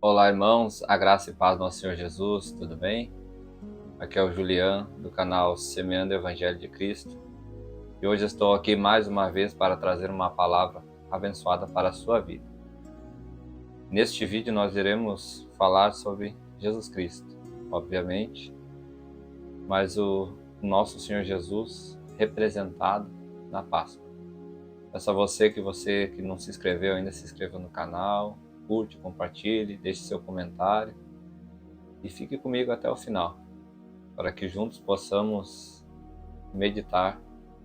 Olá, irmãos, a graça e paz do nosso Senhor Jesus, tudo bem? Aqui é o Julian, do canal Semeando o Evangelho de Cristo, e hoje estou aqui mais uma vez para trazer uma palavra abençoada para a sua vida. Neste vídeo nós iremos falar sobre Jesus Cristo, obviamente, mas o nosso Senhor Jesus representado na Páscoa. Peço a você que não se inscreveu ainda, se inscreva no canal, curte, compartilhe, deixe seu comentário e fique comigo até o final, para que juntos possamos meditar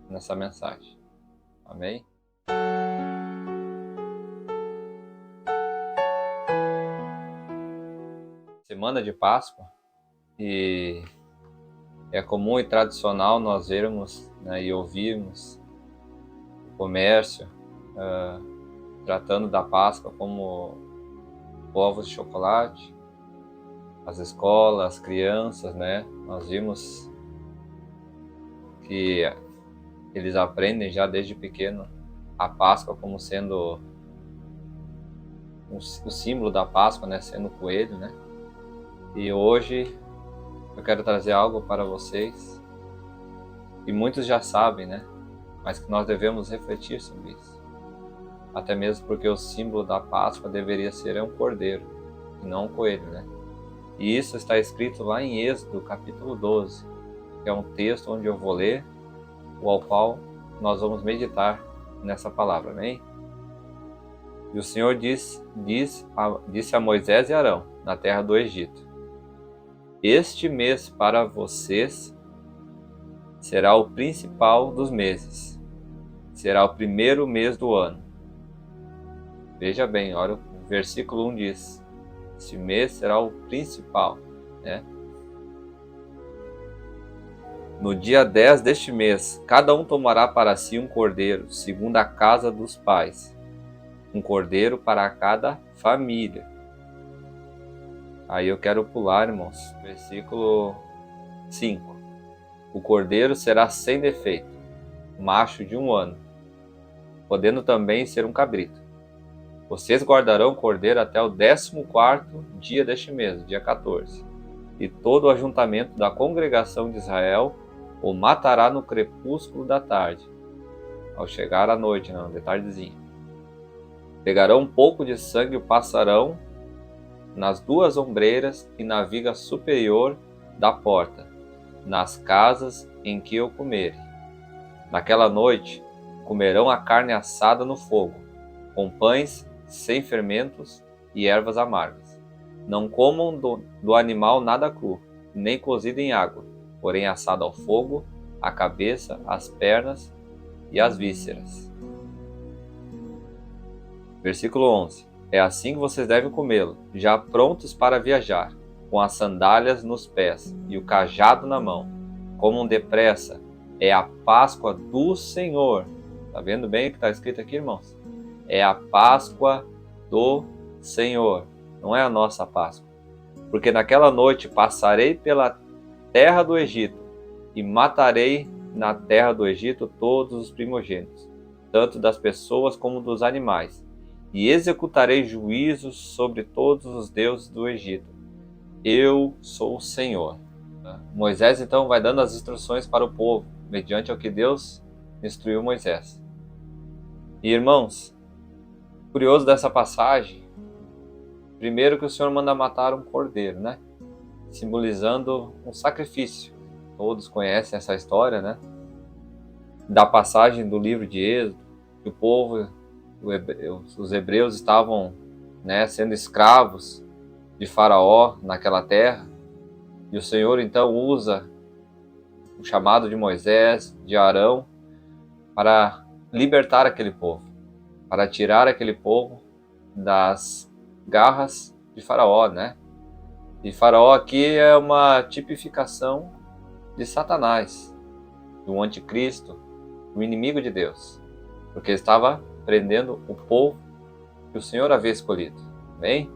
nessa mensagem. Amém? Semana de Páscoa, e é comum e tradicional nós vermos, né, e ouvirmos o comércio tratando da Páscoa como ovos de chocolate, as escolas, as crianças, né? Nós vimos que eles aprendem já desde pequeno a Páscoa como sendo o símbolo da Páscoa, né, sendo o coelho, né? E hoje eu quero trazer algo para vocês, e muitos já sabem, né? Mas que nós devemos refletir sobre isso. Até mesmo porque o símbolo da Páscoa deveria ser um cordeiro, e não um coelho, né? E isso está escrito lá em Êxodo, capítulo 12, que é um texto onde eu vou ler, o qual nós vamos meditar nessa palavra, amém? E o Senhor disse a Moisés e Arão, na terra do Egito: Este mês para vocês será o principal dos meses. Será o primeiro mês do ano. Veja bem, olha, o versículo 1 diz: este mês será o principal, né? No dia 10 deste mês, cada um tomará para si um cordeiro, segundo a casa dos pais. Um cordeiro para cada família. Aí eu quero pular, irmãos, versículo 5. O cordeiro será sem defeito, macho de 1 ano, podendo também ser um cabrito. Vocês guardarão o cordeiro até o 14º dia deste mês, dia 14. E todo o ajuntamento da congregação de Israel o matará no crepúsculo da tarde, ao chegar à noite, não, de tardezinha. Pegarão um pouco de sangue e o passarão nas 2 ombreiras e na viga superior da porta, nas casas em que eu comerem. Naquela noite comerão a carne assada no fogo, com pães sem fermentos e ervas amargas. Não comam do animal nada cru, nem cozido em água, porém assado ao fogo, a cabeça, as pernas e as vísceras. Versículo 11. É assim que vocês devem comê-lo, já prontos para viajar, com as sandálias nos pés e o cajado na mão. Comam depressa, é a Páscoa do Senhor. Está vendo bem o que está escrito aqui, irmãos? É a Páscoa do Senhor, não é a nossa Páscoa. Porque naquela noite passarei pela terra do Egito e matarei na terra do Egito todos os primogênitos, tanto das pessoas como dos animais, e executarei juízos sobre todos os deuses do Egito. Eu sou o Senhor. Moisés então vai dando as instruções para o povo, mediante o que Deus instruiu Moisés. E irmãos, curioso dessa passagem, primeiro que o Senhor manda matar um cordeiro, né? Simbolizando um sacrifício. Todos conhecem essa história, né? Da passagem do livro de Êxodo, que o povo, os hebreus estavam, né, sendo escravos de Faraó naquela terra, e o Senhor então usa o chamado de Moisés, de Arão, para libertar aquele povo, para tirar aquele povo das garras de Faraó, né? E Faraó aqui é uma tipificação de Satanás, do anticristo, do inimigo de Deus, porque estava prendendo o povo que o Senhor havia escolhido. Bem?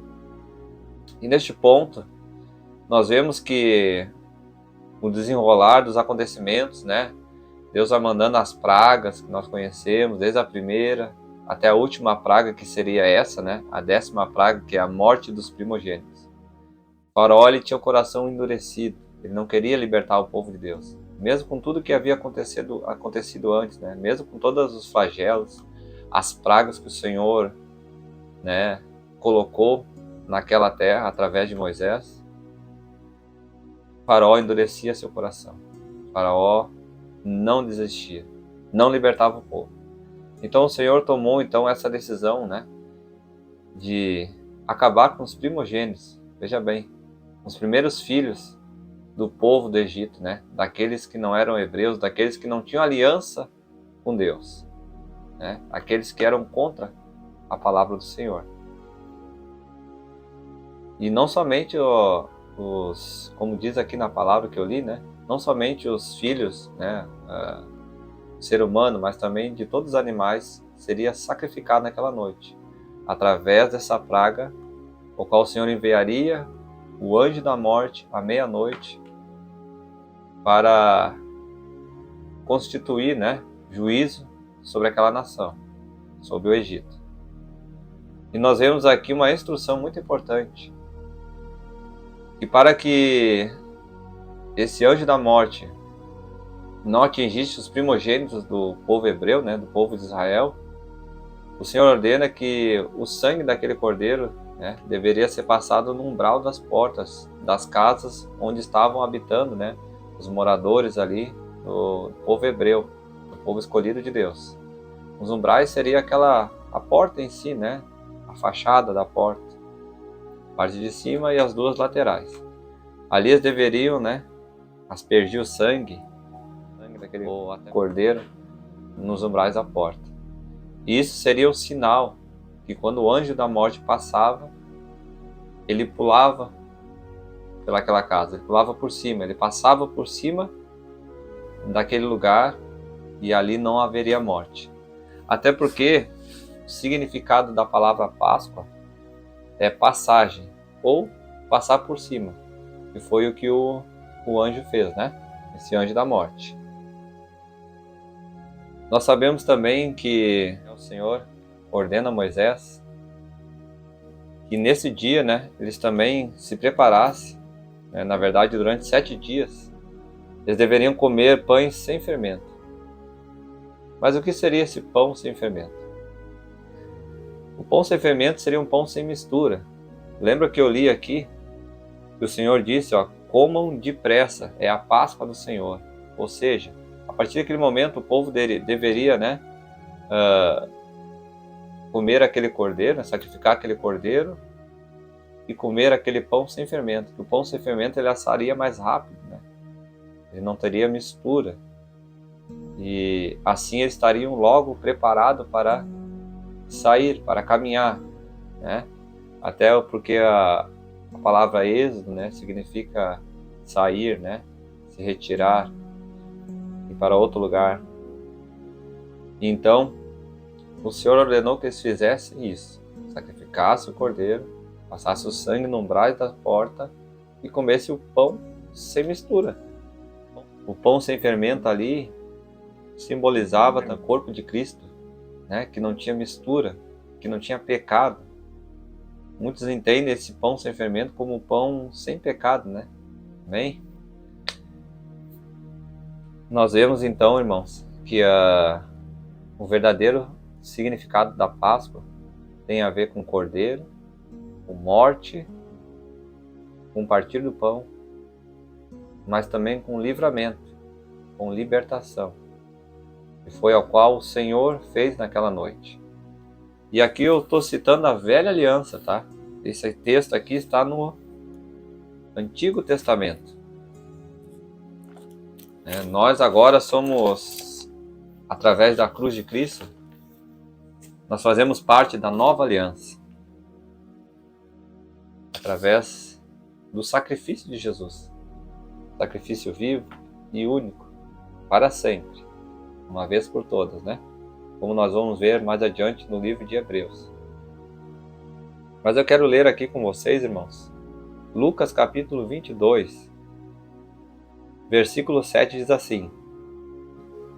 E neste ponto, nós vemos que o desenrolar dos acontecimentos, né? Deus vai mandando as pragas que nós conhecemos, desde a primeira até a última praga, que seria essa, né? A 10ª praga, que é a morte dos primogênitos. O faraó, ele tinha o coração endurecido, ele não queria libertar o povo de Deus, mesmo com tudo que havia acontecido antes, né? Mesmo com todos os flagelos, as pragas que o Senhor, né, colocou naquela terra através de Moisés. O faraó endurecia seu coração. O faraó não desistia, não libertava o povo. Então o Senhor tomou então essa decisão, né, de acabar com os primogênitos. Veja bem, os primeiros filhos do povo do Egito, né, daqueles que não eram hebreus, daqueles que não tinham aliança com Deus, né, aqueles que eram contra a palavra do Senhor. E não somente como diz aqui na palavra que eu li, né, não somente os filhos, né, do ser humano, mas também de todos os animais seria sacrificado naquela noite, através dessa praga, o qual o Senhor enviaria o anjo da morte à meia-noite para constituir, né, juízo sobre aquela nação, sobre o Egito. E nós vemos aqui uma instrução muito importante, que para que esse anjo da morte não atingisse os primogênitos do povo hebreu, né, do povo de Israel, o Senhor ordena que o sangue daquele cordeiro, né, deveria ser passado no umbral das portas das casas onde estavam habitando, né, os moradores ali do povo hebreu, do povo escolhido de Deus. Os umbrais seria a porta em si, né, a fachada da porta, a parte de cima e as duas laterais. Ali eles deveriam, né, aspergir o sangue daquele cordeiro nos umbrais da porta. E isso seria o sinal que quando o anjo da morte passava, ele pulava pelaquela casa, ele pulava por cima, ele passava por cima daquele lugar e ali não haveria morte. Até porque o significado da palavra Páscoa é passagem ou passar por cima, que foi o que o anjo fez, né? Esse anjo da morte. Nós sabemos também que o Senhor ordena a Moisés que nesse dia, né, eles também se preparassem, né, na verdade durante 7 dias, eles deveriam comer pães sem fermento. Mas o que seria esse pão sem fermento? O pão sem fermento seria um pão sem mistura. Lembra que eu li aqui que o Senhor disse, ó, comam depressa, é a Páscoa do Senhor. Ou seja, a partir daquele momento o povo deveria, né, comer aquele cordeiro, sacrificar aquele cordeiro e comer aquele pão sem fermento. O pão sem fermento ele assaria mais rápido, né? Ele não teria mistura. E assim eles estariam logo preparados para sair, para caminhar, né? Até porque a palavra êxodo, né, significa sair, né, se retirar, ir para outro lugar. Então, o Senhor ordenou que eles fizessem isso, sacrificassem o cordeiro, passasse o sangue no umbral da porta e comesse o pão sem mistura. O pão sem fermento ali simbolizava o corpo de Cristo, né, que não tinha mistura, que não tinha pecado. Muitos entendem esse pão sem fermento como um pão sem pecado, né? Amém? Nós vemos então, irmãos, que o verdadeiro significado da Páscoa tem a ver com cordeiro, com morte, com partir do pão, mas também com livramento, com libertação, que foi ao qual o Senhor fez naquela noite. E aqui eu estou citando a velha aliança, tá? Esse texto aqui está no Antigo Testamento. Nós agora somos, através da cruz de Cristo, nós fazemos parte da nova aliança. Através do sacrifício de Jesus. Sacrifício vivo e único, para sempre. Uma vez por todas, né? Como nós vamos ver mais adiante no livro de Hebreus. Mas eu quero ler aqui com vocês, irmãos, Lucas capítulo 22, versículo 7 diz assim: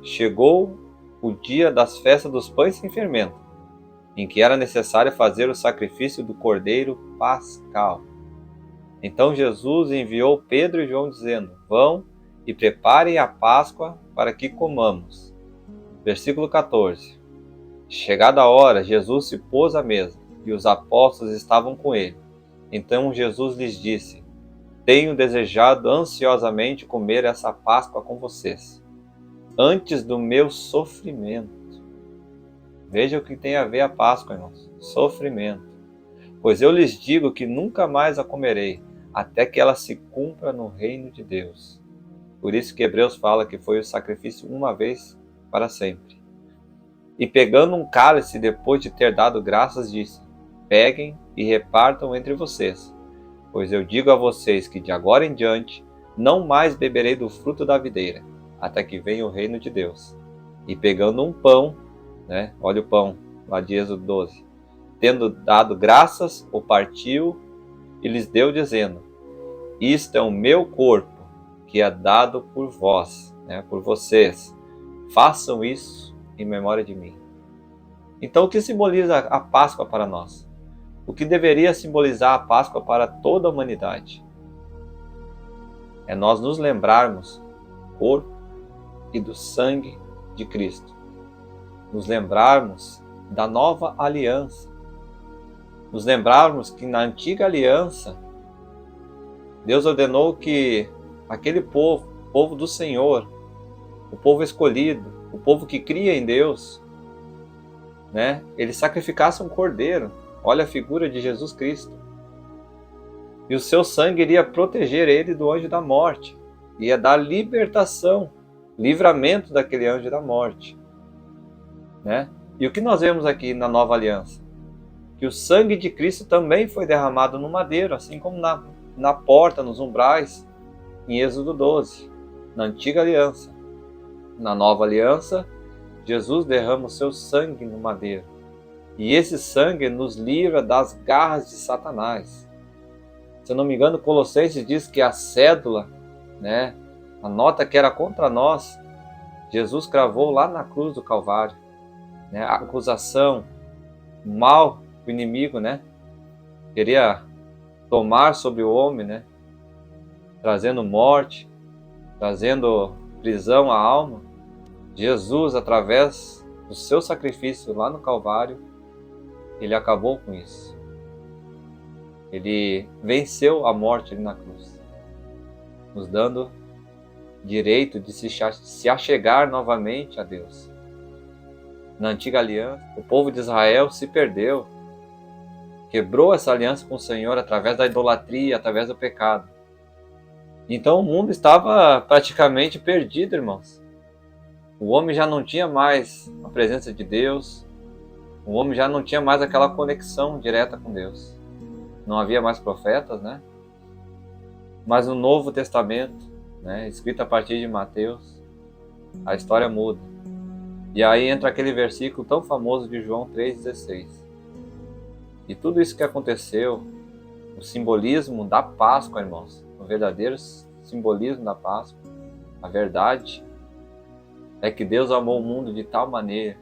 Chegou o dia das festas dos pães sem fermento, em que era necessário fazer o sacrifício do cordeiro pascal. Então Jesus enviou Pedro e João dizendo: vão e preparem a Páscoa para que comamos. Versículo 14. Chegada a hora, Jesus se pôs à mesa, e os apóstolos estavam com ele. Então Jesus lhes disse: tenho desejado ansiosamente comer essa Páscoa com vocês, antes do meu sofrimento. Veja o que tem a ver a Páscoa, irmãos. Sofrimento. Pois eu lhes digo que nunca mais a comerei, até que ela se cumpra no reino de Deus. Por isso que Hebreus fala que foi o sacrifício uma vez para sempre. E pegando um cálice, depois de ter dado graças, disse: peguem e repartam entre vocês. Pois eu digo a vocês que de agora em diante não mais beberei do fruto da videira, até que venha o reino de Deus. E pegando um pão, olha o pão, lá de Êxodo 12. Tendo dado graças, o partiu e lhes deu, dizendo: isto é o meu corpo, que é dado por vós, por vocês. Façam isso em memória de mim. Então, o que simboliza a Páscoa para nós? O que deveria simbolizar a Páscoa para toda a humanidade? É nós nos lembrarmos do corpo e do sangue de Cristo. Nos lembrarmos da nova aliança. Nos lembrarmos que na antiga aliança, Deus ordenou que aquele povo, o povo do Senhor, o povo escolhido, o povo que cria em Deus, ele sacrificasse um cordeiro. Olha a figura de Jesus Cristo. E o seu sangue iria proteger ele do anjo da morte. Ia dar libertação, livramento daquele anjo da morte. E o que nós vemos aqui na nova aliança? Que o sangue de Cristo também foi derramado no madeiro, assim como na porta, nos umbrais, em Êxodo 12, na antiga aliança. Na nova aliança, Jesus derrama o seu sangue no madeiro. E esse sangue nos livra das garras de Satanás. Se eu não me engano, Colossenses diz que a cédula, a nota que era contra nós, Jesus cravou lá na cruz do Calvário. A acusação, o mal, o inimigo, queria tomar sobre o homem, trazendo morte, trazendo prisão à alma. Jesus, através do seu sacrifício lá no Calvário, ele acabou com isso. Ele venceu a morte ali na cruz, nos dando direito de se achegar novamente a Deus. Na antiga aliança, o povo de Israel se perdeu, quebrou essa aliança com o Senhor através da idolatria, através do pecado. Então o mundo estava praticamente perdido, irmãos. O homem já não tinha mais a presença de Deus, o homem já não tinha mais aquela conexão direta com Deus. Não havia mais profetas, Mas no Novo Testamento, escrito a partir de Mateus, a história muda. E aí entra aquele versículo tão famoso de João 3,16. E tudo isso que aconteceu, o simbolismo da Páscoa, irmãos, o verdadeiro simbolismo da Páscoa, a verdade, é que Deus amou o mundo de tal maneira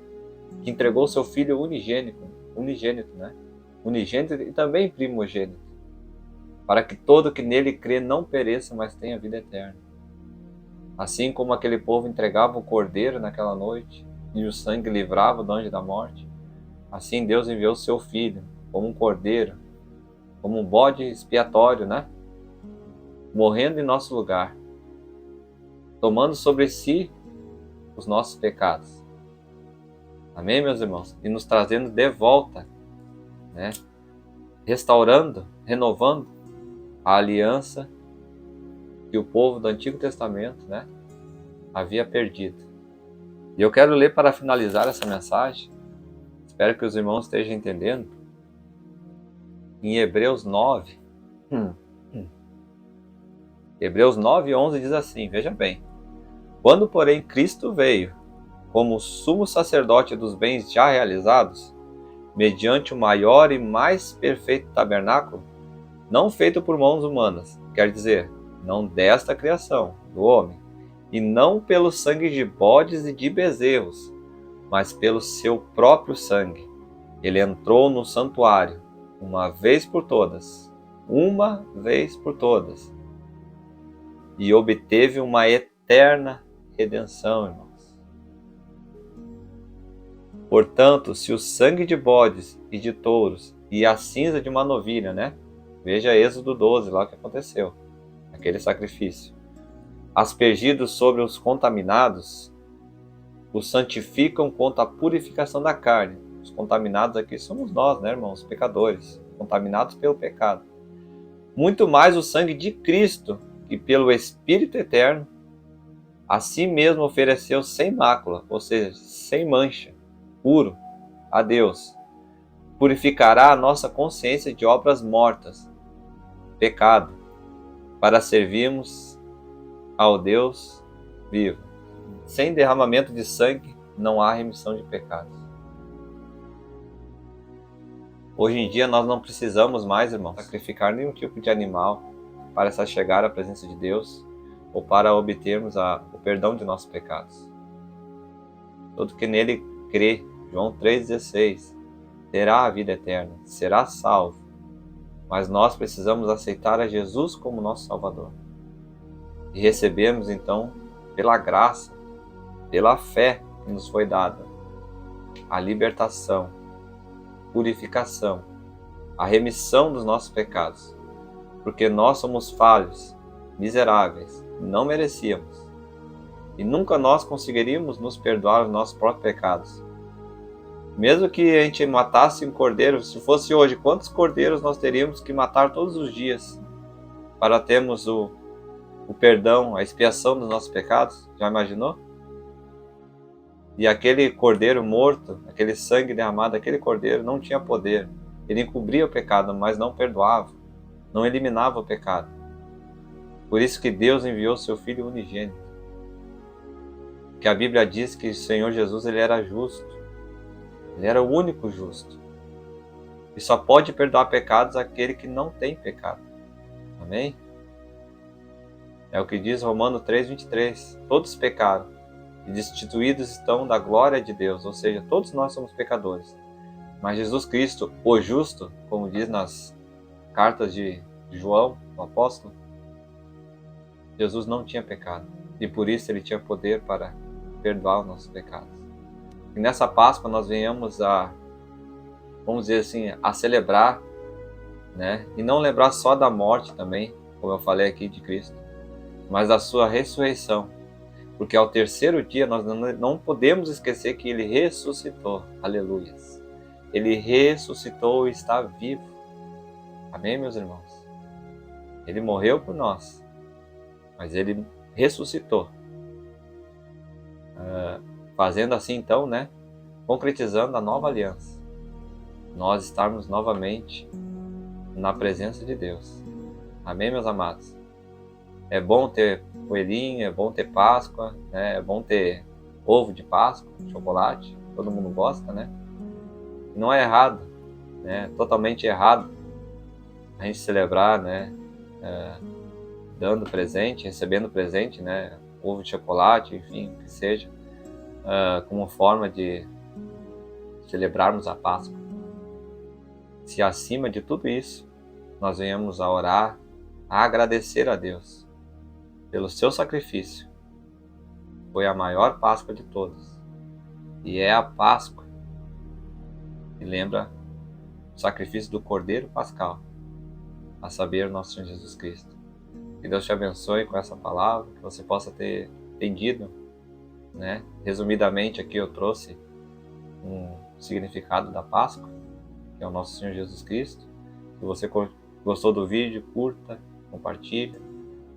que entregou seu Filho unigênito, unigênito e também primogênito, para que todo que nele crê não pereça, mas tenha vida eterna. Assim como aquele povo entregava o cordeiro naquela noite e o sangue livrava do anjo da morte, assim Deus enviou seu Filho como um cordeiro, como um bode expiatório, morrendo em nosso lugar, tomando sobre si os nossos pecados. Amém, meus irmãos? E nos trazendo de volta, restaurando, renovando a aliança que o povo do Antigo Testamento, havia perdido. E eu quero ler para finalizar essa mensagem, espero que os irmãos estejam entendendo, em Hebreus 9. Hebreus 9:11 diz assim, veja bem: quando, porém, Cristo veio como sumo sacerdote dos bens já realizados, mediante o maior e mais perfeito tabernáculo, não feito por mãos humanas, quer dizer, não desta criação, do homem, e não pelo sangue de bodes e de bezerros, mas pelo seu próprio sangue, Ele entrou no santuário uma vez por todas, e obteve uma eterna redenção, irmãos. Portanto, se o sangue de bodes e de touros e a cinza de uma novilha, né? Veja Êxodo 12, lá o que aconteceu, aquele sacrifício, aspergidos sobre os contaminados, os santificam quanto à purificação da carne. Os contaminados aqui somos nós, né, irmãos? Os pecadores, contaminados pelo pecado. Muito mais o sangue de Cristo, que pelo Espírito eterno, a si mesmo ofereceu sem mácula, ou seja, sem mancha, puro, a Deus, purificará a nossa consciência de obras mortas, pecado, para servirmos ao Deus vivo. Sem derramamento de sangue não há remissão de pecados. Hoje em dia nós não precisamos mais, irmãos, sacrificar nenhum tipo de animal para se chegar à presença de Deus ou para obtermos o perdão de nossos pecados. Todo que nele crê, João 3,16, terá a vida eterna, será salvo. Mas nós precisamos aceitar a Jesus como nosso Salvador. E recebemos então, pela graça, pela fé que nos foi dada, a libertação, purificação, a remissão dos nossos pecados, porque nós somos falhos, miseráveis, não merecíamos, e nunca nós conseguiríamos nos perdoar os nossos próprios pecados. Mesmo que a gente matasse um cordeiro, se fosse hoje, quantos cordeiros nós teríamos que matar todos os dias para termos o perdão, a expiação dos nossos pecados? Já imaginou? E aquele cordeiro morto, aquele sangue derramado, aquele cordeiro não tinha poder. Ele encobria o pecado, mas não perdoava, não eliminava o pecado. Por isso que Deus enviou seu Filho unigênito. Que a Bíblia diz que o Senhor Jesus ele era justo. Ele era o único justo. E só pode perdoar pecados aquele que não tem pecado. Amém? É o que diz Romanos 3,23. Todos pecaram e destituídos estão da glória de Deus. Ou seja, todos nós somos pecadores. Mas Jesus Cristo, o justo, como diz nas cartas de João, o apóstolo, Jesus não tinha pecado. E por isso ele tinha poder para perdoar os nossos pecados. E nessa Páscoa nós venhamos a, vamos dizer assim, a celebrar, né? E não lembrar só da morte também, como eu falei aqui de Cristo, mas da sua ressurreição. Porque ao terceiro dia nós não podemos esquecer que ele ressuscitou. Aleluias. Ele ressuscitou e está vivo. Amém, meus irmãos? Ele morreu por nós, mas ele ressuscitou. Fazendo assim então, né? Concretizando a nova aliança. Nós estarmos novamente na presença de Deus. Amém, meus amados? É bom ter coelhinho, é bom ter Páscoa, né? É bom ter ovo de Páscoa, chocolate, todo mundo gosta, né? Não é errado, né? Totalmente errado a gente celebrar, né? Dando presente, recebendo presente, né? Ovo de chocolate, enfim, o que seja, como forma de celebrarmos a Páscoa. Se acima de tudo isso, nós venhamos a orar, a agradecer a Deus pelo seu sacrifício. Foi a maior Páscoa de todas. E é a Páscoa que lembra o sacrifício do Cordeiro Pascal, a saber, o nosso Senhor Jesus Cristo. Que Deus te abençoe com essa palavra, que você possa ter entendido, né? Resumidamente aqui eu trouxe um significado da Páscoa, que é o nosso Senhor Jesus Cristo. Se você gostou do vídeo, curta, compartilhe,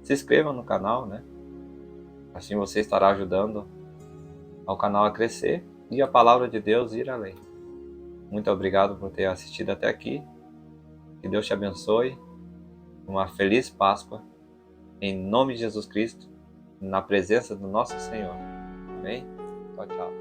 se inscreva no canal, né? Assim você estará ajudando ao canal a crescer e a palavra de Deus ir além. Muito obrigado por ter assistido até aqui. Que Deus te abençoe. Uma feliz Páscoa. Em nome de Jesus Cristo, na presença do nosso Senhor. Amém? Tchau, tchau.